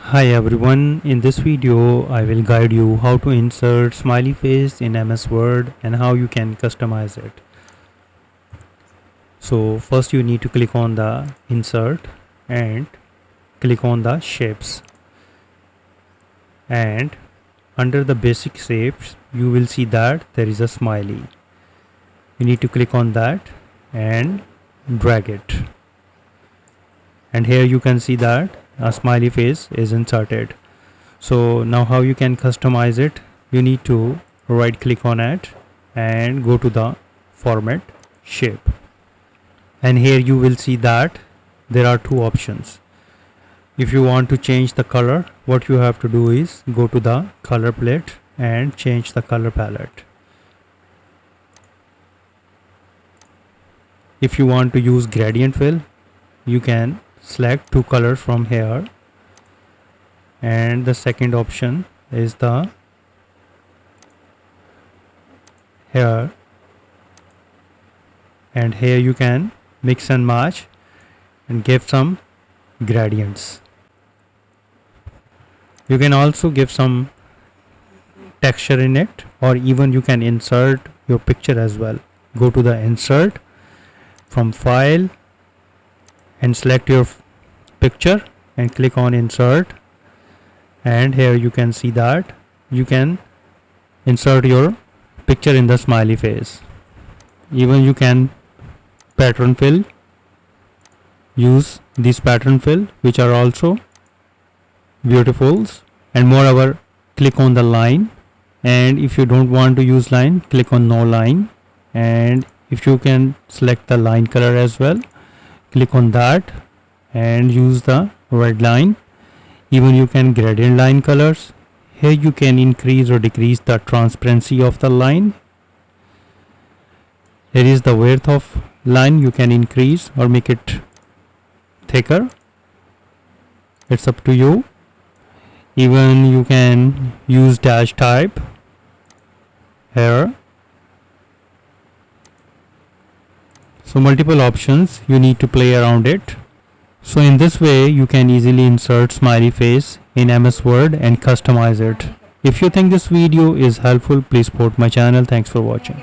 Hi everyone, in this video I will guide you how to insert smiley face in MS Word and how you can customize it. So first you need to click on the insert and click on the shapes, and under the basic shapes you will see that there is a smiley. You need to click on that and drag it, and here you can see that a smiley face is inserted. So now how you can customize it, you need to right click on it and go to the format shape, and here you will see that there are two options. If you want to change the color, what you have to do is go to the color palette and change the color palette. If you want to use gradient fill, you can select two colors from here, and the second option is the here, and here you can mix and match and give some gradients. You can also give some texture in it, or even you can insert your picture as well. Go to the insert from file and select your picture and click on insert, and here you can see that you can insert your picture in the smiley face. Even you can pattern fill, use these pattern fill which are also beautiful, and moreover click on the line, and if you don't want to use line, click on no line, and if you can select the line color as well, click on that and use the red line. Even you can gradient line colors. Here you can increase or decrease the transparency of the line. Here is the width of line, you can increase or make it thicker, it's up to you. Even you can use dash type here. So multiple options, you need to play around it. So in this way you can easily insert smiley face in MS Word and customize it. If you think this video is helpful, please support my channel. Thanks for watching.